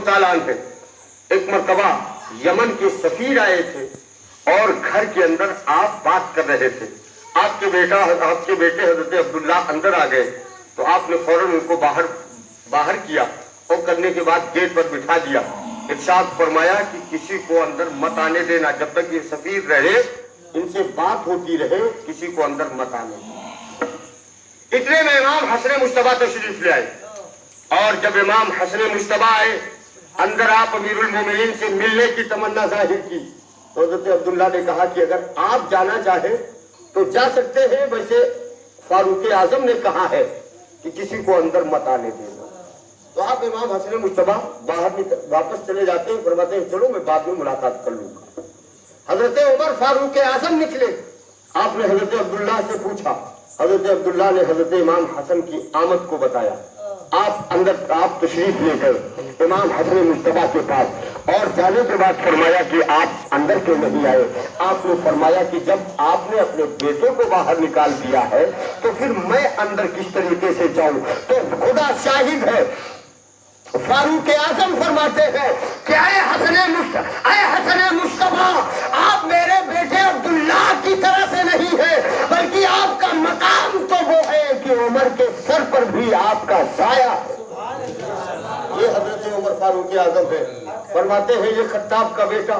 تعالیٰ عنہ ایک مرتبہ یمن کے سفیر آئے تھے اور گھر کے اندر آپ بات کر رہے تھے. آپ کے بیٹے حضرت عبداللہ اندر آ گئے تو آپ نے فوراً ان کو باہر کیا اور کرنے کے بعد گیٹ پر بٹھا دیا. ارشاد فرمایا کہ کسی کو اندر مت آنے دینا، جب تک یہ سفیر رہے ان سے بات ہوتی رہے، کسی کو اندر مت آنے دینا. اتنے میں امام حسن مجتبیٰ تشریف لے آئے اور جب امام حسن مجتبیٰ آئے اندر آپ امیر المومنین سے ملنے کی تمنا ظاہر کی تو حضرت عبداللہ نے کہا کہ اگر آپ جانا چاہیں تو جا سکتے ہیں، ویسے فاروق اعظم نے کہا ہے کہ کسی کو اندر مت آنے دینا. تو آپ امام حسن مجتبیٰ باہر واپس چلے جاتے ہیں، فرماتے ہیں چلو میں بعد میں ملاقات کر لوں گا. حضرت عمر فاروق اعظم نکلے. آپ نے حضرت عبداللہ سے پوچھا. حضرت عبداللہ نے حضرت امام حسن کی آمد کو بتایا. آپ تشریف لے کر امام حسن مجتبیٰ کے پاس اور جانے کے بعد فرمایا کہ آپ اندر کیوں نہیں آئے. آپ نے فرمایا کہ جب آپ نے اپنے بیٹے کو باہر نکال دیا ہے تو پھر میں اندر کس طریقے سے جاؤں. تو خدا شاہد ہے، فاروق اعظم فرماتے ہیں کہ اے حسن مجتبیٰ، آپ میرے بیٹے عبداللہ کی طرح سے نہیں ہے، بلکہ آپ کا مقام تو وہ ہے کہ عمر کے سر پر بھی آپ کا سایہ ہے. یہ حضرت عمر فاروق اعظم ہے. فرماتے ہیں یہ خطاب کا بیٹا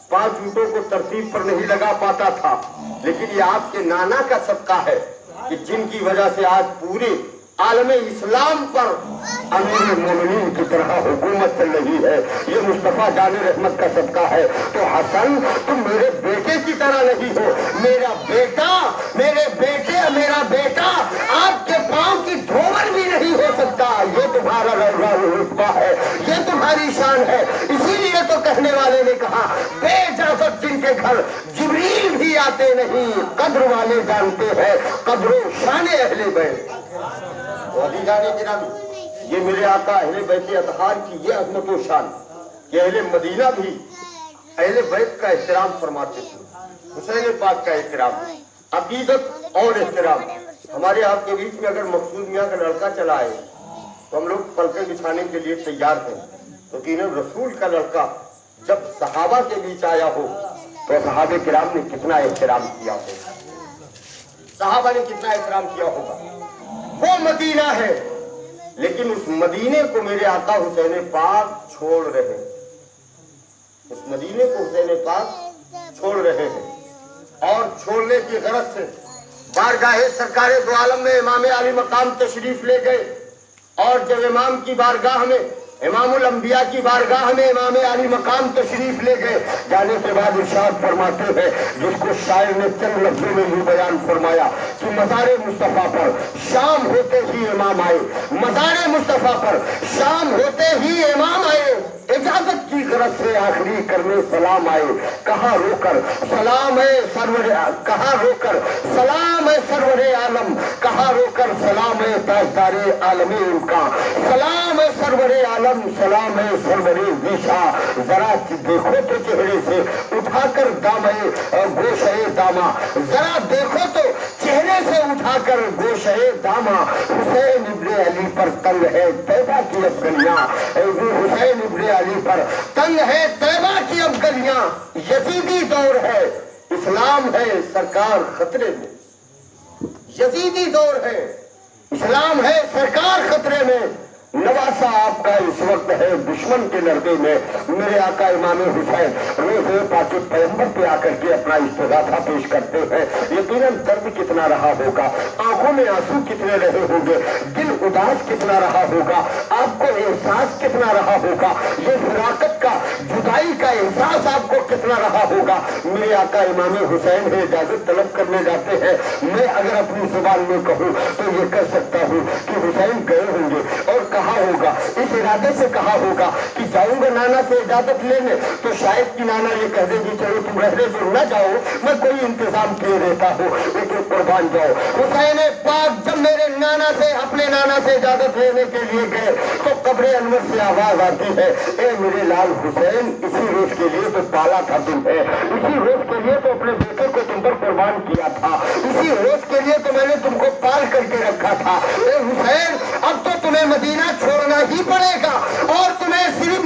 5 اونٹوں کو ترتیب پر نہیں لگا پاتا تھا، لیکن یہ آپ کے نانا کا صدقہ ہے کہ جن کی وجہ سے آج پورے عالم اسلام پر امیر المومنین کی طرح حکومت چل رہی ہے. یہ مصطفیٰ جان رحمت کا صدقہ ہے. تو حسن تم میرے بیٹے کی طرح نہیں ہو. میرا بیٹا آپ کے پاؤں کی دھوبر بھی نہیں ہو سکتا. یہ تمہارا رتبہ ہے، یہ تمہاری شان ہے. اسی لیے تو کہنے والے نے کہا بے اجازت جن کے گھر جبریل بھی آتے نہیں، قدر والے جانتے ہیں قدر و شان اہل بیت. یہ میرے آقا اہل بیت اطہار کی یہ عظمت و شان کہ اہل مدینہ بھی اہل بیت کا احترام فرماتے تھے. حسین پاک کا احترام، عقیدت اور احترام. ہمارے آپ کے بیچ میں اگر مقصود میاں کا لڑکا چلا آئے تو ہم لوگ پلکیں بچھانے کے لیے تیار ہیں. تو یقیناً رسول کا لڑکا جب صحابہ کے بیچ آیا ہو تو صحابہ کرام نے کتنا احترام کیا ہوگا، صحابہ نے کتنا احترام کیا ہوگا. وہ مدینہ ہے لیکن اس مدینے کو میرے آقا حسین پاک چھوڑ رہے ہیں. اس مدینے کو حسین پاک چھوڑ رہے ہیں اور چھوڑنے کی غرض سے بارگاہ سرکار دو عالم میں امام علی مقام تشریف لے گئے. اور جب امام کی بارگاہ میں، امام الانبیاء کی بارگاہ میں امام علی مقام تشریف لے گئے، جانے کے بعد ارشاد فرماتے ہیں جس کو شاعر نے چند لفظوں میں یہ بیان فرمایا کہ مزار مصطفیٰ پر شام ہوتے ہی امام آئے. مزار مصطفیٰ پر شام ہوتے ہی امام آئے. اجازت کی غرض سے آخری کرنے سلام آئے. کہاں رو کر سلام ہے سرور عالم، کہاں رو کر سلام ہے تاجدار عالم ان کا. سلام ہے سرور عالم، سلام ہے سرور ویشا. ذرا دیکھو تو چہرے سے اٹھا کر دامے گوشے داما، ذرا دیکھو تو چہرے سے اٹھا کر گوشے داما. حسین ابن علی پر تنگ ہے طیبہ کی اب گلیاں، حسین ابن علی پر تنگ ہے طیبہ کی اب گلیاں. یزیدی دور ہے، اسلام ہے سرکار خطرے میں. یزیدی دور ہے، اسلام ہے سرکار خطرے میں. نواسا آپ کا اس وقت ہے دشمن کے لڑکے میں. میرے آقا امام حسین روز پاک پیغمبر پہ آ کر کے اپنا استغاثہ پیش کرتے ہیں. یقیناً درد کتنا رہا ہوگا، آنکھوں میں آنسو کتنے رہے ہوں گے، دل اداس کتنا رہا ہوگا، آپ کو احساس کتنا رہا ہوگا، یہ فراقت کا، جدائی کا احساس آپ کو کتنا رہا ہوگا. میرے آقا امام حسین ہے اجازت طلب کرنے جاتے ہیں. میں اگر اپنی زبان میں کہوں تو یہ کہہ سکتا ہوں کہ حسین گئے ہوں گے اور کہا ہوگا، اس ارادے سے کہا ہوگا کہ جاؤں گا نانا سے اجازت لینے تو شاید کہ نانا یہ کہہ دے گی چلو تم رہنے دو، نہ جاؤ، میں کوئی انتظام کیے رہتا ہوں لیکن قربان جاؤ. حسین پاک جب میرے نانا سے، اپنے نانا سے اجازت لینے کے لیے گئے تو قبر انور سے آواز آتی ہے اے میرے لال حسین، اسی روز کے لیے تو پالا تھا تمہیں، اسی روز کے لیے تو اپنے بیٹے کو تم پر قربان کیا تھا، اسی روز کے لیے تو میں نے تم کو پال کر کے رکھا تھا. اے حسین اب تو تمہیں مدینہ چھوڑنا ہی پڑے گا اور تمہیں صرف